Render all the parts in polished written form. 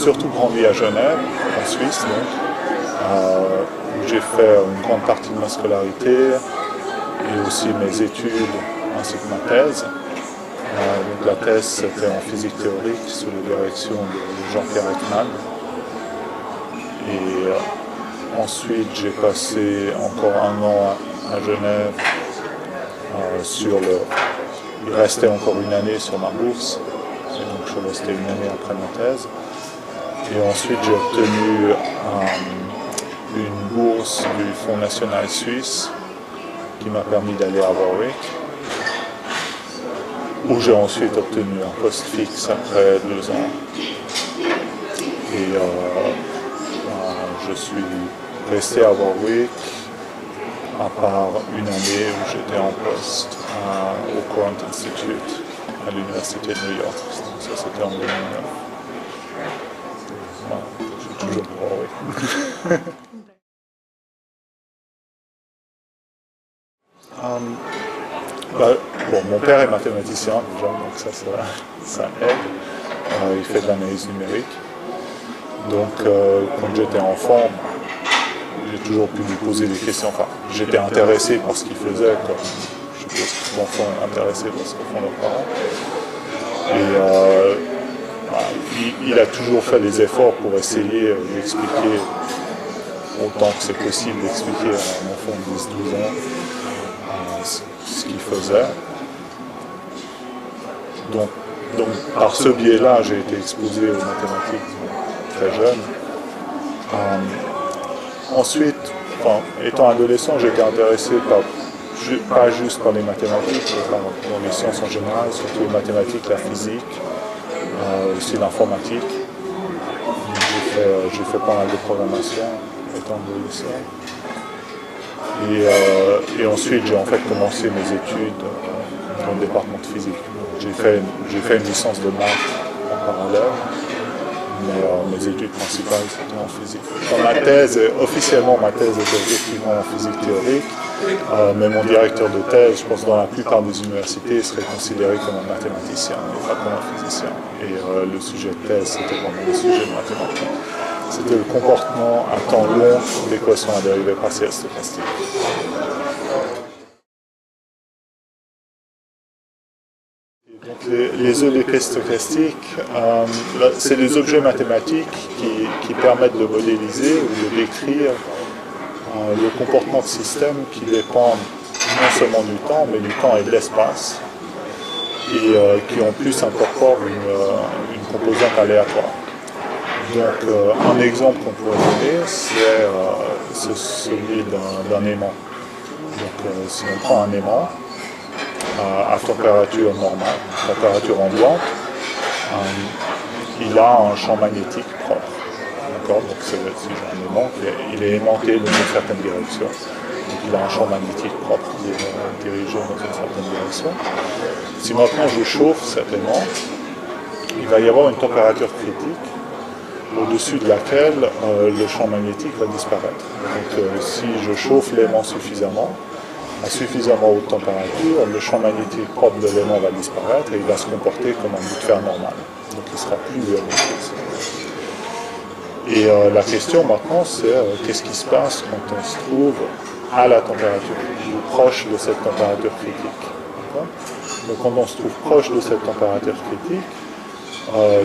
surtout grandi à Genève, en Suisse, où j'ai fait une grande partie de ma scolarité et aussi mes études ainsi que ma thèse. Donc la thèse, c'était en physique théorique sous la direction de Jean-Pierre Ekman. Et ensuite, j'ai passé encore un an à Genève il restait encore une année sur ma bourse. Et donc je suis resté une année après ma thèse. Et ensuite, j'ai obtenu une bourse du Fonds national suisse qui m'a permis d'aller à Warwick, où j'ai ensuite obtenu un poste fixe après 2 ans. Et je suis resté à Warwick à part une année où j'étais en poste au Courant Institute à l'Université de New York. Ça, c'était en 2009. Voilà, je suis toujours à Warwick. Bon, mon père est mathématicien déjà, donc ça aide. Il fait de l'analyse numérique. Donc, quand j'étais enfant, j'ai toujours pu lui poser des questions. Enfin, j'étais intéressé par ce qu'il faisait, comme je suppose que les enfants sont intéressés par ce que font leurs parents. Et il a toujours fait des efforts pour essayer d'expliquer autant que c'est possible d'expliquer à un enfant de 10-12 ans ce qu'il faisait. Donc, par ce biais-là, j'ai été exposé aux mathématiques très jeune. Ensuite, étant adolescent, j'étais intéressé pas juste par les mathématiques, mais par les sciences en général, surtout les mathématiques, la physique, aussi l'informatique. J'ai fait pas mal de programmation étant adolescent. Et ensuite, j'ai en fait commencé mes études dans le département de physique. J'ai fait une licence de maths en parallèle, mais mes études principales c'était en physique. Dans ma thèse, officiellement ma thèse était effectivement en physique théorique, mais mon directeur de thèse, je pense dans la plupart des universités, serait considéré comme un mathématicien et pas comme un physicien. Et le sujet de thèse, c'était vraiment le sujet de mathématiques. C'était le comportement à temps long d'équations à dérivée partielle stochastique. Donc les EDP stochastiques, c'est des objets mathématiques qui permettent de modéliser ou de décrire le comportement de systèmes qui dépendent non seulement du temps, mais du temps et de l'espace, et qui en plus incorporent une composante aléatoire. Donc un exemple qu'on pourrait donner, c'est celui d'un aimant. Donc si on prend un aimant à température normale, température ambiante, il a un champ magnétique propre. D'accord ? Donc c'est un aimant, il est aimanté dans une certaine direction. Donc il a un champ magnétique propre qui est dirigé dans une certaine direction. Si maintenant je chauffe cet aimant, il va y avoir une température critique au-dessus de laquelle le champ magnétique va disparaître. Donc si je chauffe l'aimant suffisamment, à suffisamment haute température, le champ magnétique propre de l'aimant va disparaître et il va se comporter comme un bout de fer normal. Donc il ne sera plus électrique. Et la question maintenant, c'est qu'est-ce qui se passe quand on se trouve à la température, ou proche de cette température critique. Donc quand on se trouve proche de cette température critique,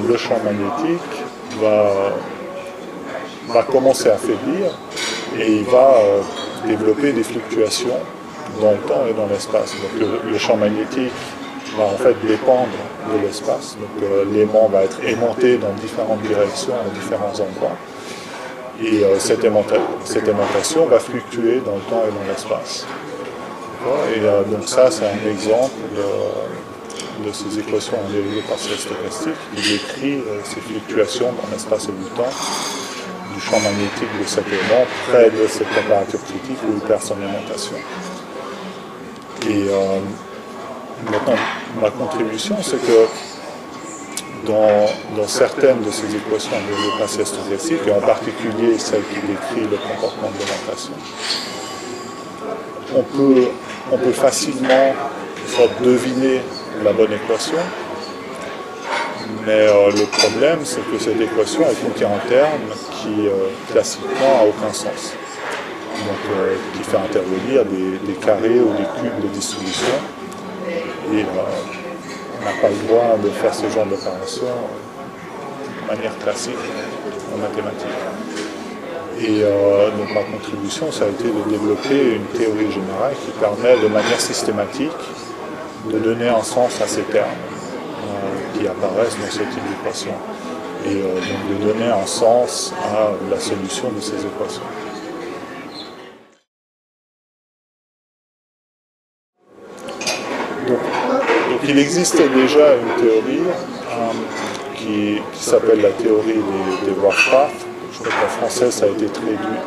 le champ magnétique va commencer à faiblir et il va développer des fluctuations dans le temps et dans l'espace. Donc le champ magnétique va en fait dépendre de l'espace. Donc l'aimant va être aimanté dans différentes directions, à différents endroits. Et cette aimantation va fluctuer dans le temps et dans l'espace. Et donc ça, c'est un exemple de ces équations en dérivée partielle stochastique qui décrit ces fluctuations dans l'espace et le temps du champ magnétique de cet aimant près de cette température critique où il perd son aimantation. Et maintenant, ma contribution, c'est que dans certaines de ces équations en dérivée partielle stochastique, et en particulier celle qui décrit le comportement de l'aimantation, on peut facilement deviner la bonne équation, Mais le problème, c'est que cette équation elle contient un terme qui, classiquement, n'a aucun sens. Donc, qui fait intervenir des carrés ou des cubes de dissolution. Et on n'a pas le droit de faire ce genre d'opération de manière classique en mathématiques. Et donc ma contribution, ça a été de développer une théorie générale qui permet de manière systématique de donner un sens à ces termes qui apparaissent dans ce type d'équation. Et donc de donner un sens à la solution de ces équations. Donc il existe déjà une théorie qui s'appelle la théorie des rough paths. Je crois qu'en français ça a été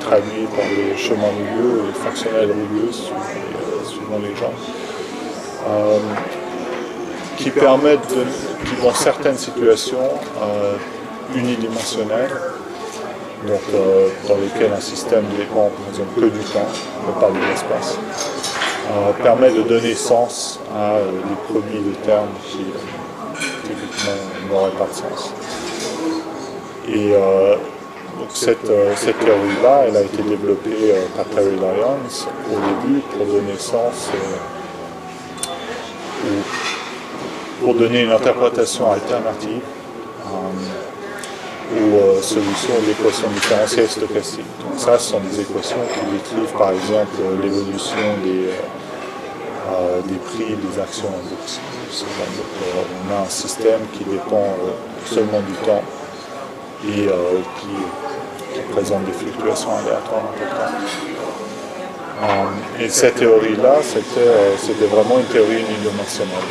traduit par les chemins rugueux et les fonctionnels rugueux suivant les gens. Qui permettent, qui dans certaines situations unidimensionnelles, donc dans lesquelles un système dépend par exemple que du temps, mais pas de l'espace, permet de donner sens à des produits de termes qui typiquement n'auraient pas de sens. Et donc cette théorie-là, elle a été développée par Terry Lyons au début pour donner sens pour donner une interprétation alternative aux solutions de l'équation différentielle stochastique. Donc ça, ce sont des équations qui décrivent par exemple l'évolution des prix des actions en bourse. Donc, on a un système qui dépend seulement du temps et qui présente des fluctuations aléatoires importantes. Et cette théorie-là, c'était vraiment une théorie unidimensionnelle.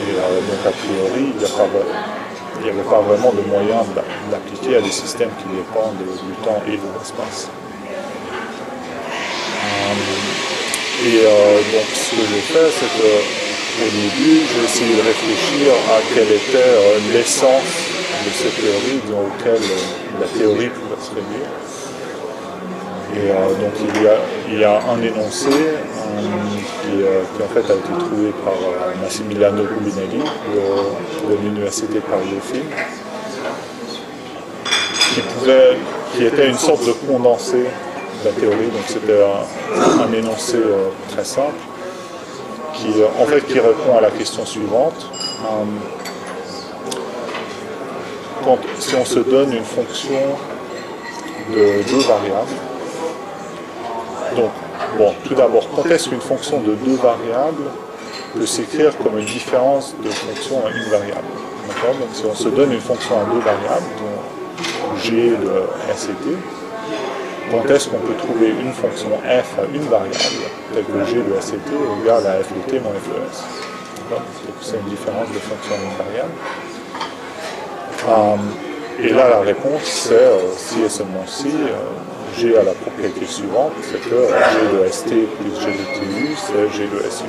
Et donc a priori, il n'y avait pas vraiment de moyen de l'appliquer à des systèmes qui dépendent du temps et de l'espace. Donc ce que j'ai fait, c'est qu'au début, j'ai essayé de réfléchir à quelle était l'essence de cette théorie dans laquelle la théorie pouvait se réduire. Et donc il y a un énoncé qui en fait a été trouvé par Massimiliano Rubinelli de l'Université de Paris-Dauphine, qui était une sorte de condensé de la théorie. Donc c'était un énoncé très simple qui répond à la question suivante. Si on se donne une fonction de deux variables, donc, bon, tout d'abord, quand est-ce qu'une fonction de deux variables peut s'écrire comme une différence de fonction à une variable? D'accord? Donc, si on se donne une fonction à deux variables, dont g de s et t, quand est-ce qu'on peut trouver une fonction f à une variable, telle que g de s et t égale à f de t moins f de s? Donc, c'est une différence de fonction à une variable. Et là, la réponse, c'est si et seulement si. G a la propriété suivante, c'est que G de ST plus G de TU, c'est G de SU.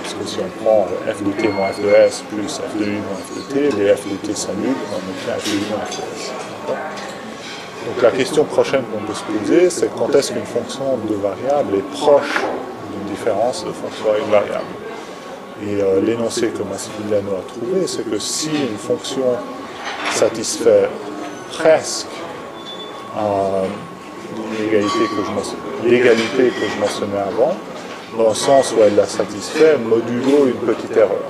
Parce que si on prend f de t moins f de s plus f de u moins f de t, les f de t s'annulent, on obtient f de u moins f de s. Donc la question prochaine qu'on peut se poser, c'est quand est-ce qu'une fonction de variable est proche d'une différence de fonction à une variable. Et l'énoncé que Massimiliano a trouvé, c'est que si une fonction satisfait presque l'égalité que je mentionnais avant, dans le sens où elle la satisfait, modulo une petite erreur.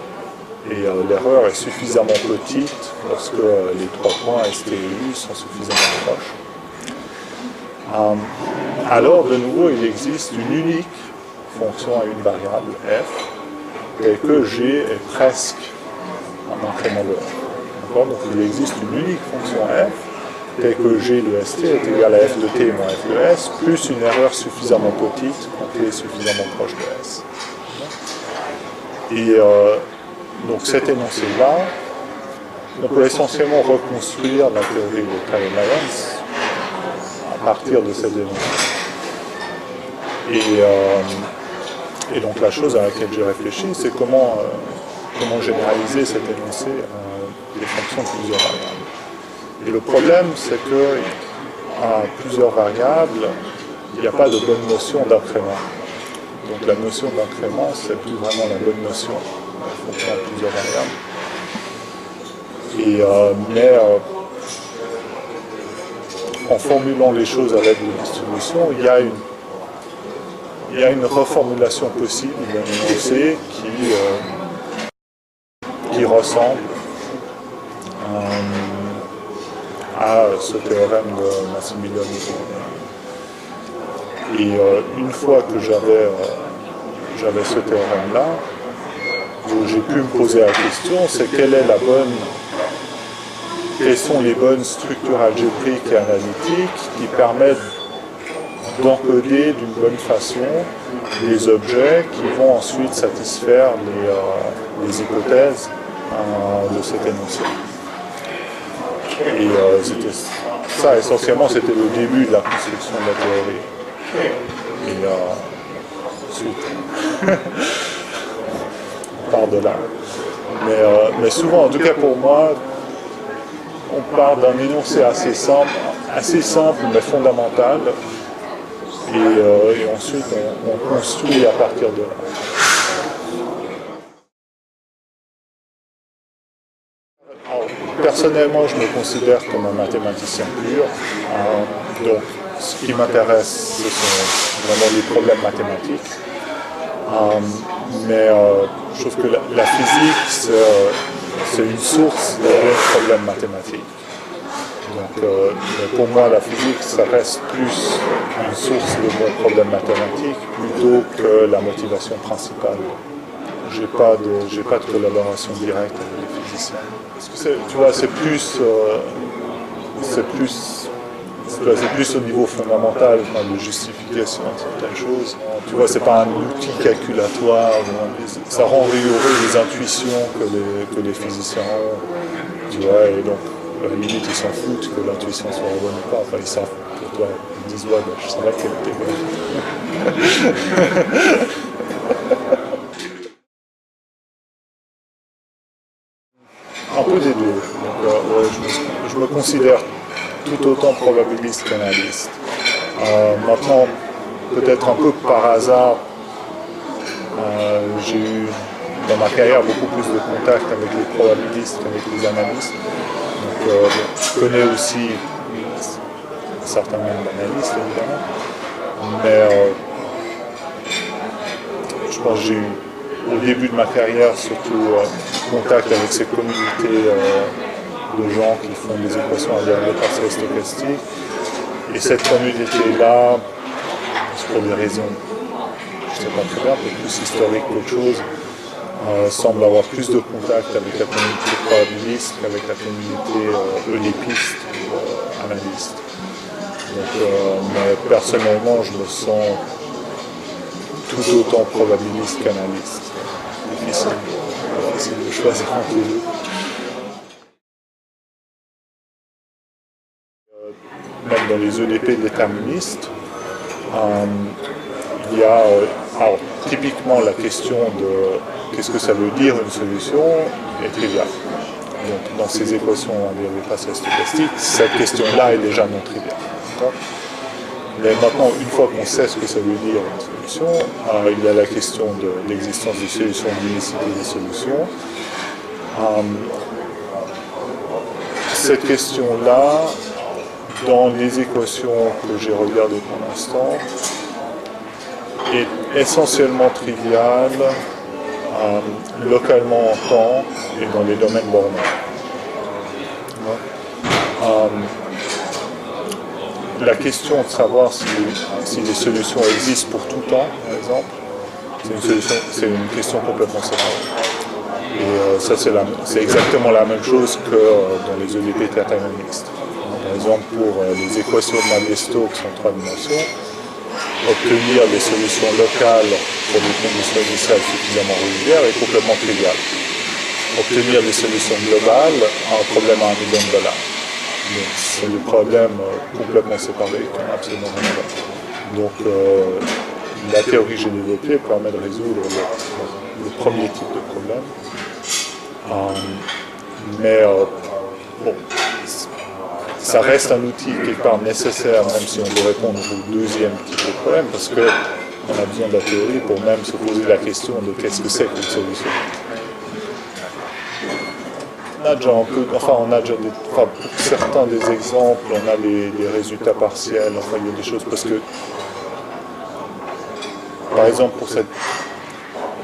Et l'erreur est suffisamment petite lorsque les trois points ST et U sont suffisamment proches. Alors, de nouveau, il existe une unique fonction à une variable f, telle que G est presque un incrément de f. Donc il existe une unique fonction f, telle que G de ST est égal à f de t moins f de s, plus une erreur suffisamment petite quand t est suffisamment proche de s. Et donc cet énoncé-là, on peut essentiellement reconstruire la théorie de Terry Lyons à partir de cet énoncé. Et donc la chose à laquelle j'ai réfléchi, c'est comment généraliser cet énoncé à des fonctions de plusieurs variables. Et le problème, c'est qu'à plusieurs variables, il n'y a pas de bonne notion d'incrément. Donc la notion d'incrément, c'est plus vraiment la bonne notion en fonction de plusieurs variables. Mais en formulant les choses à l'aide de distribution, il y a une reformulation possible d'un énoncé qui ressemble à ce théorème de Massimiliano. Et une fois que j'avais ce théorème-là, j'ai pu me poser la question, c'est quelles sont les bonnes structures algébriques et analytiques qui permettent d'encoder d'une bonne façon les objets qui vont ensuite satisfaire les hypothèses de cet énoncé. Et ça, essentiellement, c'était le début de la construction de la théorie. Et ensuite, on part de là. Mais souvent, en tout cas pour moi, on part d'un énoncé assez simple mais fondamental, et ensuite on construit à partir de là. Alors, personnellement, je me considère comme un mathématicien pur, donc ce qui m'intéresse, ce sont vraiment les problèmes mathématiques, mais je trouve que la physique, c'est une source de bons problèmes mathématiques. Donc, pour moi, la physique, ça reste plus une source de bons problèmes mathématiques plutôt que la motivation principale. J'ai pas de collaboration directe avec les physiciens. Parce que tu vois, c'est plus au niveau fondamental, de justification de certaines choses. Tu vois, c'est pas un outil calculatoire, ça rend rigoureux les intuitions que les physiciens ont. Tu vois, et donc, à la limite, ils s'en foutent que l'intuition soit bonne ou pas. Enfin, ils savent pour toi, ils disent, ouais, je savais qu'elle était bonne. Un peu des deux. Donc, je me considère tout autant probabiliste qu'analyste. Maintenant, peut-être un peu par hasard, j'ai eu dans ma carrière beaucoup plus de contact avec les probabilistes qu'avec les analystes. Donc, je connais aussi un certain nombre d'analystes, évidemment. Mais je pense que j'ai eu, au début de ma carrière, surtout contact avec ces communautés de gens qui font des équations à dérivées partielles stochastiques. Et cette communauté-là, pour des raisons, je ne sais pas très bien, peut-être plus historiques qu'autre chose, semble avoir plus de contact avec la communauté probabiliste qu'avec la communauté eudépiste ou analyste. Donc, mais personnellement, je me sens tout autant probabiliste qu'analyste. Difficile de choisir entre les deux. Même dans les EDP déterministes, il y a alors, typiquement la question de qu'est-ce que ça veut dire une solution est triviale. Donc dans ces équations à dérivées partielles stochastiques, cette question-là est déjà non triviale. Mais maintenant, une fois qu'on sait ce que ça veut dire une solution, il y a la question de l'existence des solutions, de l'unicité des solutions. Cette question-là, dans les équations que j'ai regardées pour l'instant, est essentiellement triviale, localement en temps et dans les domaines bornés. La question de savoir si les solutions existent pour tout temps, par exemple, c'est une question complètement séparée. Et ça, c'est exactement la même chose que dans les EDP déterministes. Par exemple, pour les équations de Navier-Stokes en 3 dimensions, obtenir des solutions locales pour des conditions initiales suffisamment régulières est complètement trivial. Obtenir des solutions globales a un problème à $1 million. Donc, c'est des problèmes complètement séparés qui n'ont absolument rien à voir. Donc, la théorie que j'ai développée permet de résoudre le premier type de problème. Mais bon, ça reste un outil quelque part nécessaire, même si on veut répondre au deuxième type de problème, parce qu'on a besoin de la théorie pour même se poser la question de qu'est-ce que c'est qu'une solution. a déjà un peu, enfin on a déjà pour certains des exemples, on a des résultats partiels, enfin il y a des choses parce que, par exemple pour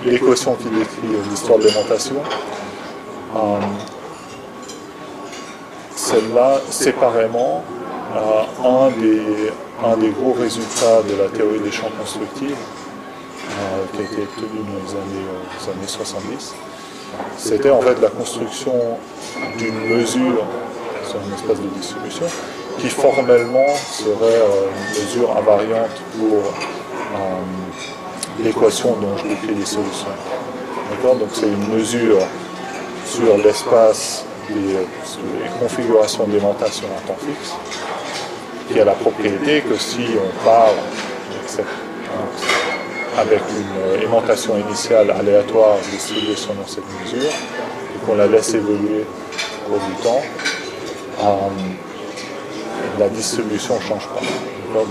l'équation qui décrit l'histoire de l'alimentation, celle-là, séparément, un des gros résultats de la théorie des champs constructifs, qui a été obtenu dans les années 70, c'était en fait la construction d'une mesure sur un espace de distribution qui formellement serait une mesure invariante pour l'équation dont je décris les solutions. D'accord ? Donc c'est une mesure sur l'espace sur les configurations d'aimantation en temps fixe, qui a la propriété que si on part avec une aimantation initiale aléatoire distribuée selon cette mesure, et qu'on la laisse évoluer au cours du temps, la distribution ne change pas. Donc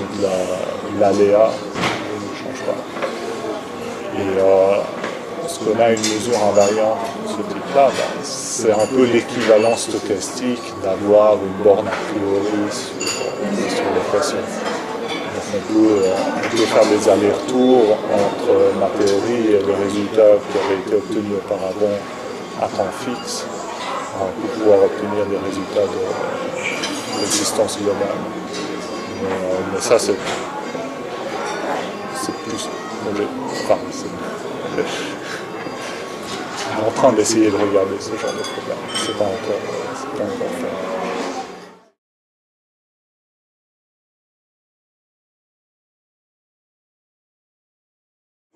l'aléa ne change pas. Et ce qu'on a une mesure invariante de ce type-là, c'est un peu l'équivalent stochastique d'avoir une borne a priori sur l'équation. On peut faire des allers-retours entre ma théorie et le résultat qui avait été obtenu auparavant à temps fixe pour pouvoir obtenir des résultats d'existence globale. Mais ça, c'est plus... Enfin, on est en train d'essayer de regarder ce genre de problème. C'est pas encore fait.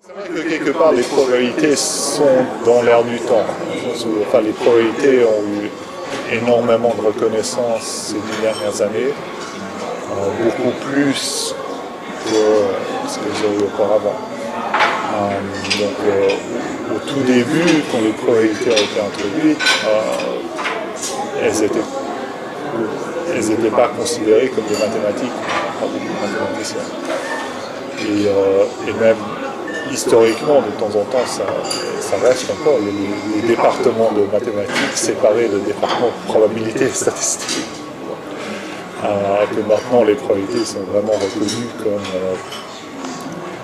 C'est vrai que quelque part les probabilités sont dans l'air du temps. Enfin, les probabilités ont eu énormément de reconnaissance ces 10 dernières années, beaucoup plus que ce que j'ai eu auparavant. Donc, au tout début, quand les probabilités ont été introduites, elles n'étaient pas considérées comme des mathématiques par beaucoup de mathématiciens. Et même historiquement, de temps en temps, ça reste encore les départements de mathématiques séparés de départements de probabilité et statistique. Que maintenant, les probabilités sont vraiment reconnues comme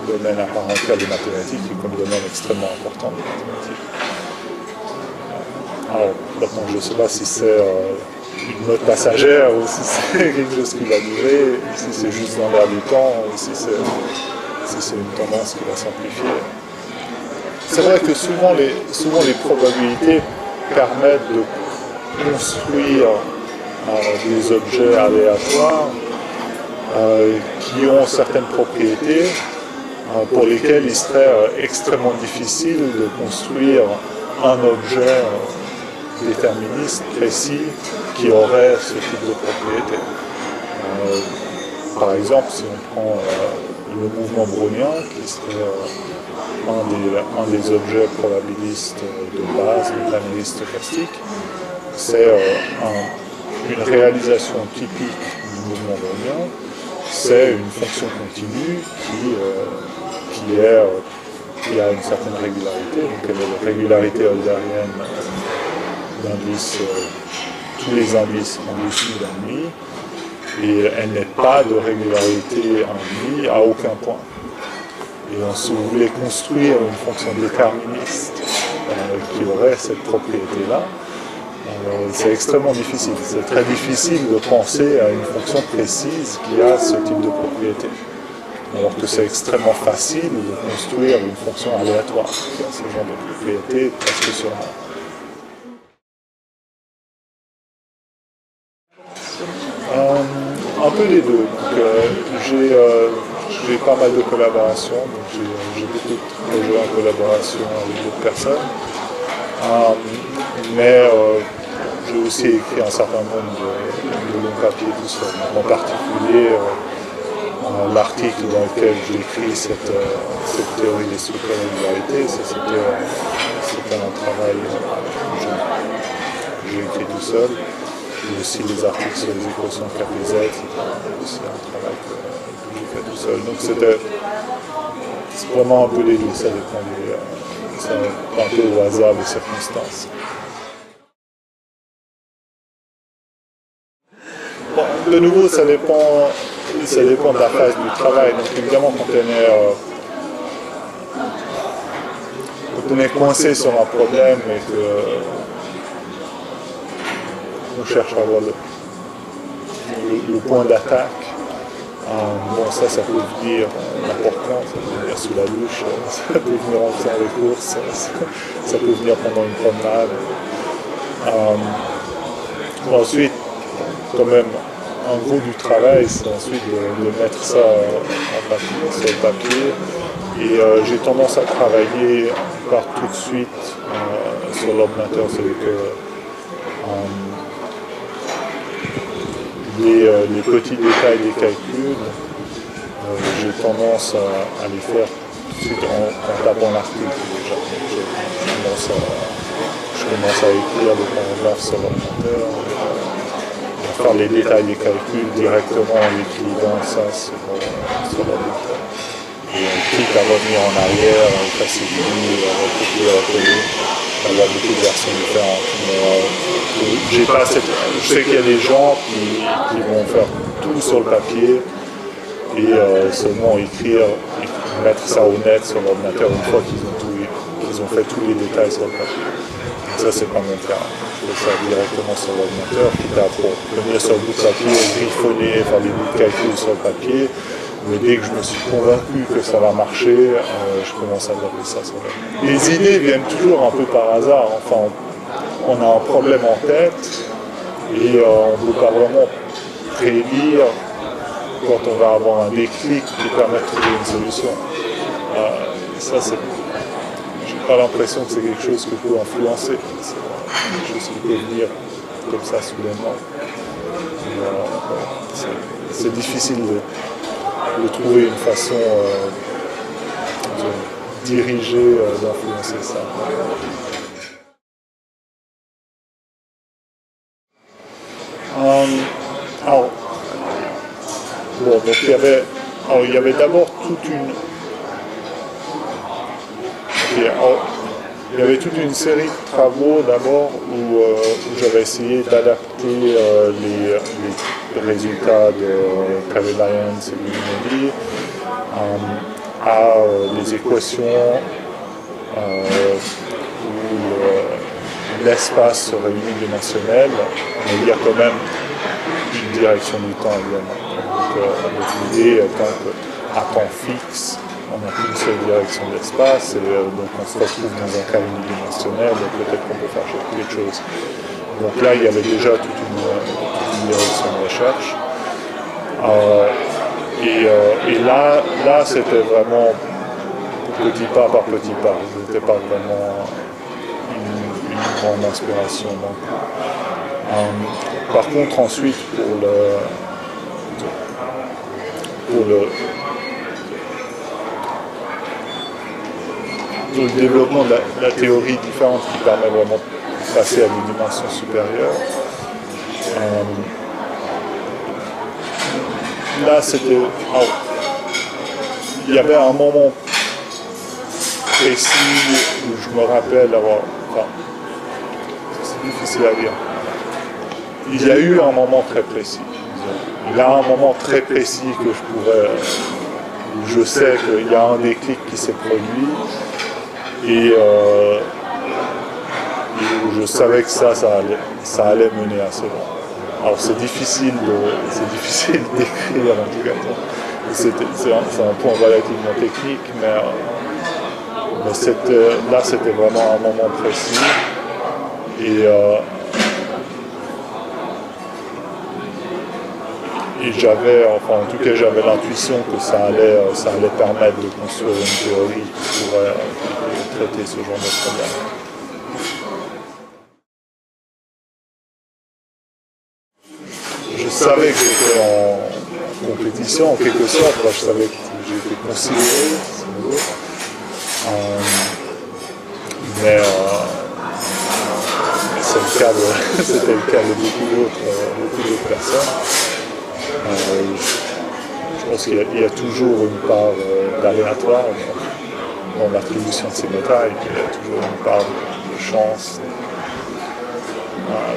domaine à part entière des mathématiques et comme domaine extrêmement important des mathématiques. Alors, maintenant, je ne sais pas si c'est une note passagère ou si c'est quelque chose qui va durer, si c'est juste dans l'air du temps, ou si c'est une tendance qui va s'amplifier. C'est vrai que souvent les probabilités permettent de construire des objets aléatoires qui ont certaines propriétés pour lesquelles il serait extrêmement difficile de construire un objet déterministe précis qui aurait ce type de propriété. Par exemple, si on prend le mouvement brownien, qui serait un des objets probabilistes de base, le planériste stochastique, c'est une réalisation typique du mouvement brownien, c'est une fonction continue qui a une certaine régularité, donc elle est la régularité eulerienne d'indices, tous les indices en dessous d'un demi, et elle n'est pas de régularité en demi à aucun point. Et si vous voulez construire une fonction déterministe qui aurait cette propriété-là, c'est extrêmement difficile. C'est très difficile de penser à une fonction précise qui a ce type de propriété. Alors que c'est extrêmement facile de construire une fonction aléatoire qui a ce genre de propriété presque sûrement. Un peu des deux. J'ai pas mal de collaborations, donc j'ai beaucoup de projets en collaboration avec d'autres personnes. Mais j'ai aussi écrit un certain nombre de longs papiers tout seul. En particulier, l'article dans lequel j'ai écrit cette théorie des super-régularités, c'était un travail que j'ai écrit tout seul. Et aussi les articles sur les équations de KPZ, c'était aussi un travail que j'ai fait tout seul. Donc c'est vraiment un peu les deux, ça dépend un peu au hasard des circonstances. de nouveau, ça dépend de la phase du travail. Donc évidemment, quand on est coincé sur un problème et qu'on cherche à avoir le point d'attaque, bon, ça peut venir n'importe quand, ça peut venir sous la douche, ça peut venir en faisant les courses, ça peut venir pendant une promenade. Ensuite, quand même, un gros du travail, c'est ensuite de mettre ça sur le papier. Et j'ai tendance à travailler par tout de suite sur l'ordinateur, c'est-à-dire que les petits détails des calculs, j'ai tendance à les faire tout de suite en tapant l'article déjà. Je commence à écrire le paragraphe sur l'ordinateur, faire les détails des calculs directement en écrivant ça sur l'ordinateur. Et quitte à revenir en arrière, faciliter, recopier, recoller, avoir beaucoup de versions différentes. Je sais qu'il y a des gens qui vont faire tout sur le papier et seulement écrire, mettre ça au net sur l'ordinateur une fois qu'ils ont fait tous les détails sur le papier. Ça, c'est pas mon cas. Je fais ça directement sur l'ordinateur, quitte à venir sur le bout de papier, griffonner, faire des bouts de calcul sur le papier. Mais dès que je me suis convaincu que ça va marcher, je commence à taper ça sur l'ordinateur. Les idées viennent toujours un peu par hasard. Enfin, on a un problème en tête et on ne peut pas vraiment prédire quand on va avoir un déclic qui permet de trouver une solution. Ça, c'est... J'ai pas l'impression que c'est quelque chose que je peux influencer. C'est quelque chose qui peut venir comme ça soudainement. C'est difficile de trouver une façon de diriger, d'influencer ça. Alors, bon, donc il y avait d'abord toute une... Il y avait toute une série de travaux d'abord où j'avais essayé d'adapter les résultats de Carey-Lyons et Luminelli à les équations où l'espace serait unidimensionnel, mais il y a quand même une direction du temps évidemment. Donc l'idée étant qu'à temps fixe, on n'a qu'une seule direction de l'espace, et donc on se retrouve dans un cas unidimensionnel, donc peut-être qu'on peut faire quelque chose. Donc là, il y avait déjà toute une direction de recherche. Et là c'était vraiment petit pas par petit pas. Ce n'était pas vraiment une grande inspiration. Par contre, ensuite, pour le développement de la théorie différente qui permet vraiment de passer à une dimension supérieure. Là, c'était... il y avait un moment précis où je me rappelle avoir... Enfin, c'est difficile à dire. Il y a eu un moment très précis. Il y a un moment très précis que je pourrais... Je sais qu'il y a un déclic qui s'est produit. Et où je savais que ça allait mener à cela. Alors c'est difficile d'écrire en tout cas. C'est un point relativement technique, mais là c'était vraiment un moment précis. Et j'avais, enfin en tout cas j'avais l'intuition que ça allait permettre de construire une théorie qui pourrait traiter ce genre de problème. Je savais que j'étais en compétition en quelque sorte, je savais que j'étais considéré, mais c'était le cas de beaucoup d'autres personnes. Je pense qu'il y a toujours une part d'aléatoire dans l'attribution de ces médailles, il y a toujours une part de chance,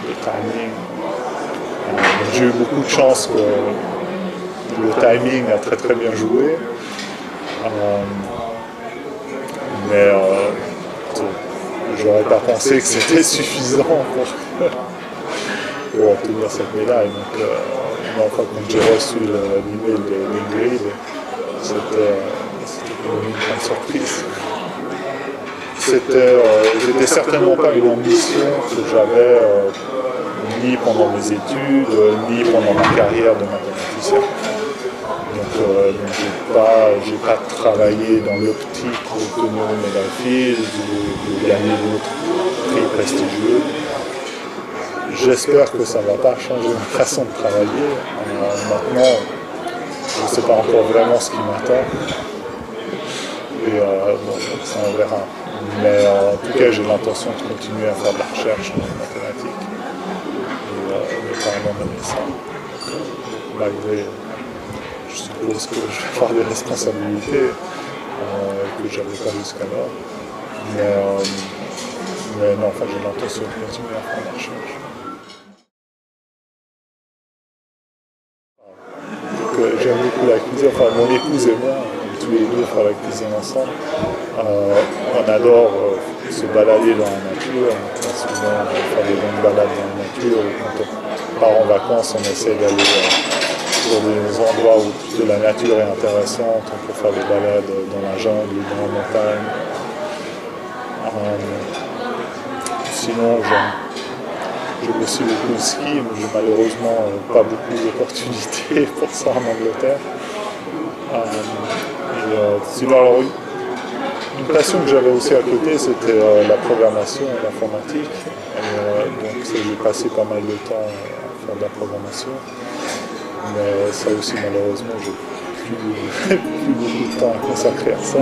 de timing. J'ai eu beaucoup de chance que le timing a très très bien joué. Mais j'aurais pas pensé que c'était suffisant pour obtenir cette médaille. Donc, quand j'ai reçu l'email d'Ingrid, c'était une grande surprise. C'était certainement pas une ambition que j'avais ni pendant mes études, ni pendant ma carrière de mathématicien. Donc j'ai pas travaillé dans l'optique d'obtenir une médaille Fields ou de gagner d'autres prix prestigieux. J'espère que ça ne va pas changer ma façon de travailler. Maintenant, je ne sais pas encore vraiment ce qui m'attend. Et ça on verra. Mais en tout cas, j'ai l'intention de continuer à faire de la recherche en mathématiques et de carrément mener ça. Malgré, je suppose que je vais avoir des responsabilités que je n'avais pas jusqu'alors. Mais non, enfin, j'ai l'intention de continuer à faire de la recherche. J'aime beaucoup la cuisine, enfin mon épouse et moi, tous les deux faire la cuisine ensemble. On adore se balader dans la nature, on va souvent faire des longues balades dans la nature. Quand on part en vacances, on essaie d'aller sur des endroits où la nature est intéressante, on peut faire des balades dans la jungle ou dans la montagne. Sinon, j'aime aussi beaucoup le ski, mais j'ai malheureusement pas beaucoup d'opportunités pour ça en Angleterre. Sinon, alors, une passion que j'avais aussi à côté, c'était la programmation et l'informatique. Donc j'ai passé pas mal de temps à faire de la programmation. Mais ça aussi, malheureusement, j'ai plus beaucoup de temps à consacrer à ça.